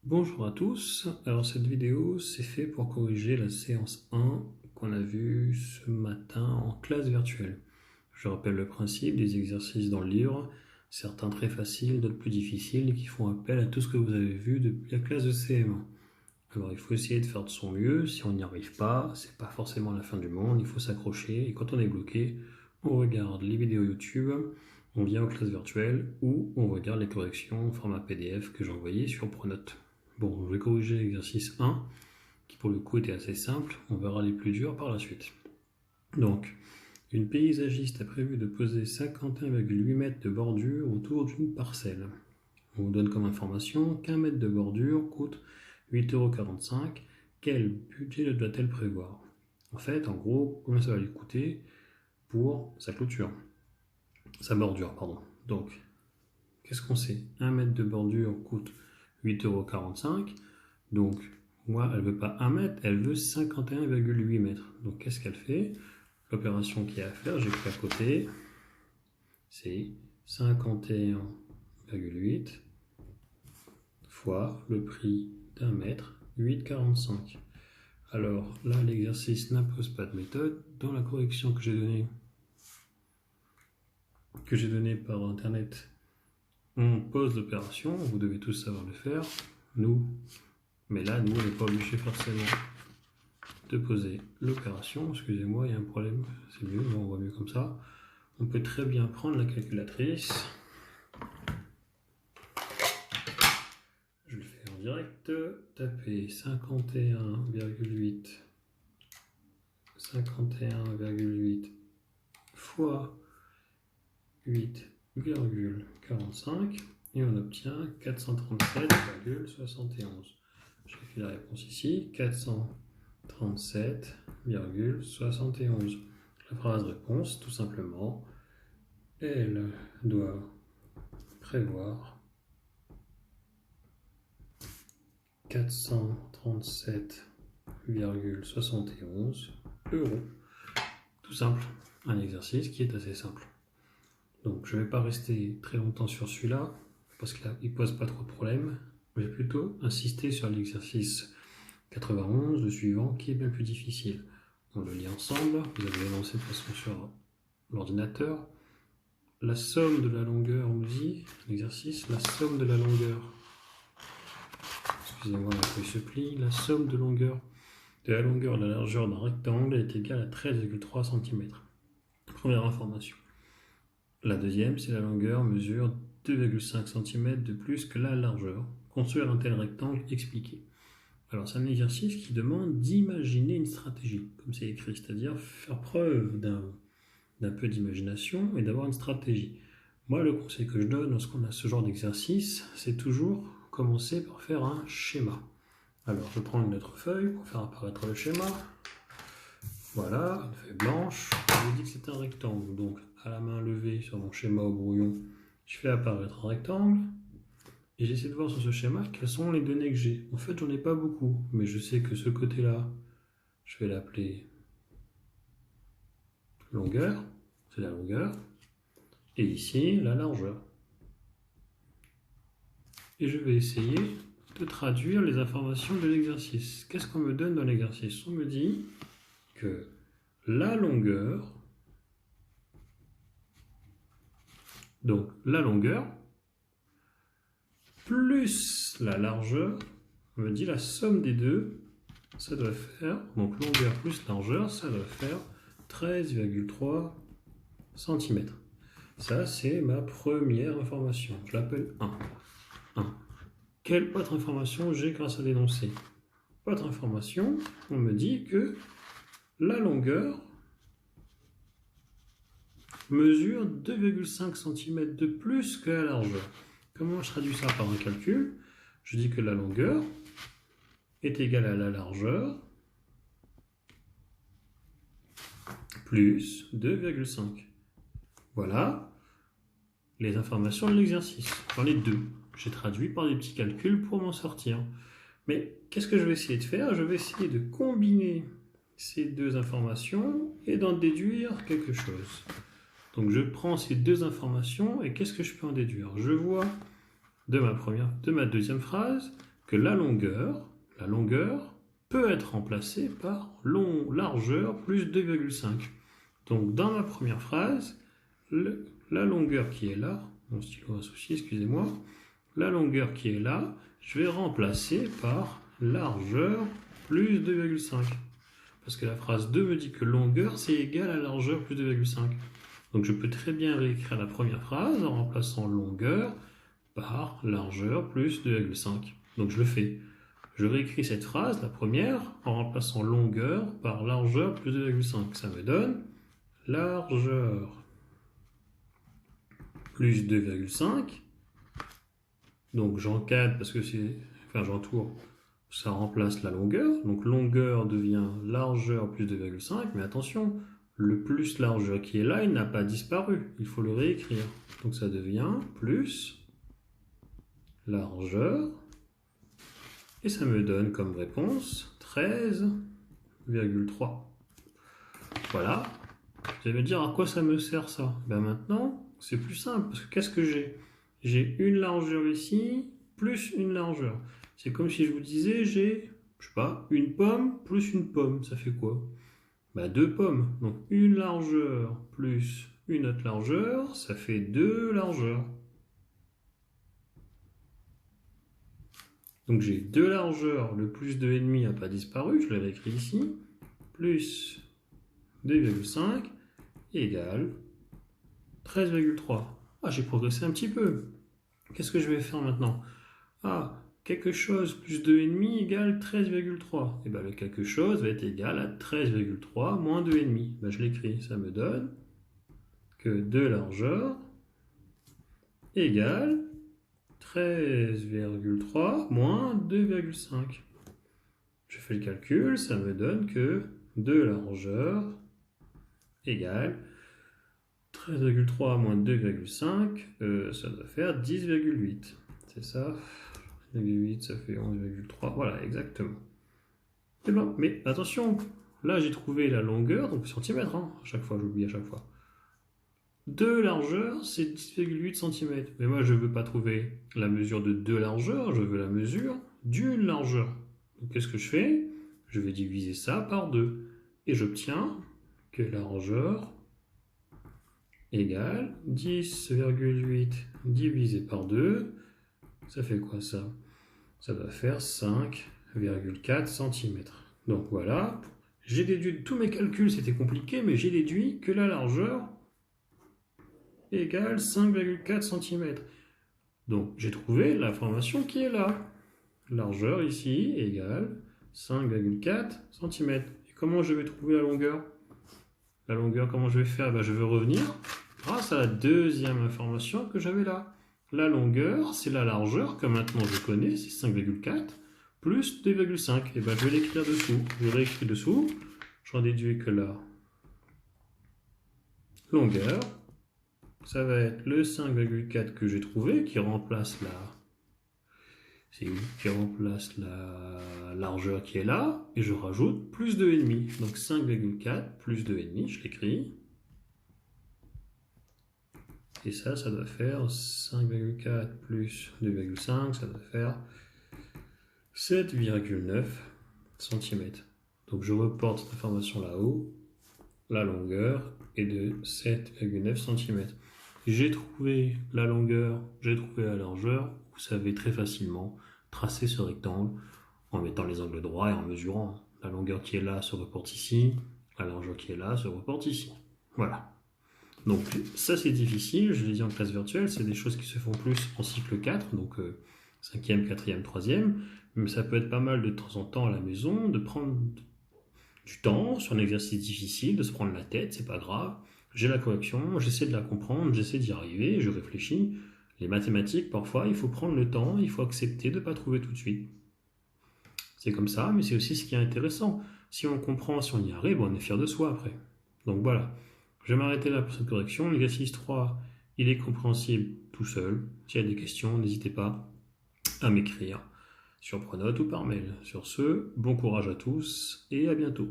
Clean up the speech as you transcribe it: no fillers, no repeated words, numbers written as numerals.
Bonjour à tous, alors cette vidéo c'est fait pour corriger la séance 1 qu'on a vue ce matin en classe virtuelle. Je rappelle le principe des exercices dans le livre, certains très faciles, d'autres plus difficiles qui font appel à tout ce que vous avez vu depuis la classe de CM1. Alors il faut essayer de faire de son mieux, si on n'y arrive pas, c'est pas forcément la fin du monde, il faut s'accrocher et quand on est bloqué, on regarde les vidéos YouTube, on vient aux classes virtuelles ou on regarde les corrections en format PDF que j'ai envoyé sur Pronote. Bon, je vais corriger l'exercice 1, qui pour le coup était assez simple, on verra les plus durs par la suite. Donc, une paysagiste a prévu de poser 51,8 mètres de bordure autour d'une parcelle. On vous donne comme information qu'un mètre de bordure coûte 8,45 €. Quel budget doit-elle prévoir? En fait, en gros, combien ça va lui coûter pour sa clôture, sa bordure, pardon. Donc, qu'est-ce qu'on sait? 1 mètre de bordure coûte 8,45 €. Donc, moi, elle veut pas 1 mètre, elle veut 51,8 mètres. Donc, qu'est-ce qu'elle fait? L'opération qu'il y a à faire, j'ai pris à côté, c'est 51,8 fois le prix d'un mètre, 8,45. Alors là, l'exercice n'impose pas de méthode. Dans la correction que j'ai donnée par internet, on pose l'opération, vous devez tous savoir le faire, mais là, nous, on n'est pas obligé forcément de poser l'opération. Excusez-moi, il y a un problème, c'est mieux, on voit mieux comme ça. On peut très bien prendre la calculatrice. Je le fais en direct. Taper 51,8 fois 8,45 et on obtient 437,71. J'écris la réponse ici, 437,71. La phrase réponse, tout simplement, elle doit prévoir 437,71 €. Tout simple, un exercice qui est assez simple. Donc je ne vais pas rester très longtemps sur celui-là, parce qu'il ne pose pas trop de problèmes. Je vais plutôt insister sur l'exercice 91, le suivant, qui est bien plus difficile. On le lit ensemble, vous allez lancer de façon sur l'ordinateur. La somme de la longueur, on nous dit, l'exercice, la somme de la longueur, excusez-moi, la feuille se plie, la somme de la longueur de la largeur d'un rectangle est égale à 13,3 cm. Première information. La deuxième, c'est la longueur mesure 2,5 cm de plus que la largeur. Construire un tel rectangle expliqué. Alors c'est un exercice qui demande d'imaginer une stratégie, comme c'est écrit, c'est-à-dire faire preuve d'un peu d'imagination et d'avoir une stratégie. Moi, le conseil que je donne lorsqu'on a ce genre d'exercice, c'est toujours commencer par faire un schéma. Alors, je prends une autre feuille pour faire apparaître le schéma. Voilà, une feuille blanche. Je vous dis que c'est un rectangle, donc à la main levée sur mon schéma au brouillon, je fais apparaître un rectangle. Et j'essaie de voir sur ce schéma quelles sont les données que j'ai. En fait, j'en ai pas beaucoup, mais je sais que ce côté-là, je vais l'appeler longueur, c'est la longueur, et ici, la largeur. Et je vais essayer de traduire les informations de l'exercice. Qu'est-ce qu'on me donne dans l'exercice? On me dit que la longueur, donc la longueur, plus la largeur, on me dit la somme des deux, ça doit faire, donc longueur plus largeur, ça doit faire 13,3 cm. Ça, c'est ma première information. Je l'appelle 1. Quelle autre information j'ai grâce à l'énoncé? Autre information, on me dit que la longueur mesure 2,5 cm de plus que la largeur. Comment je traduis ça par un calcul? Je dis que la longueur est égale à la largeur plus 2,5. Voilà les informations de l'exercice. J'en ai deux. J'ai traduit par des petits calculs pour m'en sortir. Mais qu'est-ce que je vais essayer de faire? Je vais essayer de combiner ces deux informations et d'en déduire quelque chose. Donc je prends ces deux informations et qu'est-ce que je peux en déduire? Je vois de ma deuxième phrase que la longueur peut être remplacée par largeur plus 2,5. Donc dans ma première phrase, la longueur qui est là, mon stylo associé, excusez-moi, la longueur qui est là, je vais remplacer par largeur plus 2,5. Parce que la phrase 2 me dit que longueur c'est égal à largeur plus 2,5. Donc je peux très bien réécrire la première phrase en remplaçant longueur par largeur plus 2,5. Donc je le fais. Je réécris cette phrase, la première, en remplaçant longueur par largeur plus 2,5. Ça me donne largeur plus 2,5. Donc j'encadre parce que j'entoure, ça remplace la longueur. Donc longueur devient largeur plus 2,5. Mais attention, le plus largeur qui est là, il n'a pas disparu. Il faut le réécrire. Donc ça devient plus largeur. Et ça me donne comme réponse 13,3. Voilà. Vous allez me dire à quoi ça me sert ça? Ben maintenant, c'est plus simple. Parce que qu'est-ce que j'ai? J'ai une largeur ici, plus une largeur. C'est comme si je vous disais, j'ai, je sais pas, une pomme plus une pomme. Ça fait quoi? Ben, deux pommes. Donc une largeur plus une autre largeur, ça fait deux largeurs. Donc j'ai deux largeurs, le plus 2,5 n'a pas disparu, je l'ai réécrit ici, plus 2,5 égale 13,3. Ah, j'ai progressé un petit peu. Qu'est-ce que je vais faire maintenant? Ah, quelque chose plus 2,5 égale 13,3. Et bien le quelque chose va être égal à 13,3 moins 2,5. Ben, je l'écris, ça me donne que 2 largeurs égale 13,3 moins 2,5. Je fais le calcul, ça me donne que 2 largeurs égale 13,3 moins 2,5, ça doit faire 10,8. C'est ça? 10,8, ça fait 11,3. Voilà, exactement. Et bien, mais attention, là j'ai trouvé la longueur, donc centimètres, hein, à chaque fois, j'oublie à chaque fois. 2 largeurs, c'est 10,8 cm. Mais moi, je ne veux pas trouver la mesure de 2 largeurs, je veux la mesure d'une largeur. Donc, qu'est-ce que je fais? Je vais diviser ça par 2. Et j'obtiens que largeur égale 10,8 divisé par 2. Ça fait quoi ça? Ça va faire 5,4 cm. Donc voilà, j'ai déduit tous mes calculs, c'était compliqué, mais j'ai déduit que la largeur égale 5,4 cm. Donc j'ai trouvé l'information qui est là. Largeur ici égale 5,4 cm. Et comment je vais trouver la longueur? La longueur, comment je vais faire? Ben, je vais revenir grâce à la deuxième information que j'avais là. La longueur, c'est la largeur que maintenant je connais, c'est 5,4 plus 2,5. Et ben, je vais l'écrire dessous. Je réécris dessous. J'en déduis que la longueur, ça va être le 5,4 que j'ai trouvé, qui remplace la largeur qui est là, et je rajoute plus 2,5. Donc 5,4 plus 2,5, je l'écris. Et ça doit faire 5,4 plus 2,5, ça doit faire 7,9 cm. Donc je reporte cette information là-haut. La longueur est de 7,9 cm. J'ai trouvé la longueur, j'ai trouvé la largeur. Vous savez très facilement tracer ce rectangle en mettant les angles droits et en mesurant. La longueur qui est là se reporte ici, la largeur qui est là se reporte ici. Voilà. Donc ça c'est difficile, je l'ai dit en classe virtuelle, c'est des choses qui se font plus en cycle 4, donc 5e, 4e, 3e, mais ça peut être pas mal de temps en temps à la maison, de prendre du temps sur un exercice difficile, de se prendre la tête, c'est pas grave. J'ai la correction, j'essaie de la comprendre, j'essaie d'y arriver, je réfléchis. Les mathématiques, parfois, il faut prendre le temps, il faut accepter de ne pas trouver tout de suite. C'est comme ça, mais c'est aussi ce qui est intéressant. Si on comprend, si on y arrive, on est fier de soi après. Donc voilà, je vais m'arrêter là pour cette correction. L'exercice 3, il est compréhensible tout seul. S'il y a des questions, n'hésitez pas à m'écrire sur Pronote ou par mail. Sur ce, bon courage à tous et à bientôt.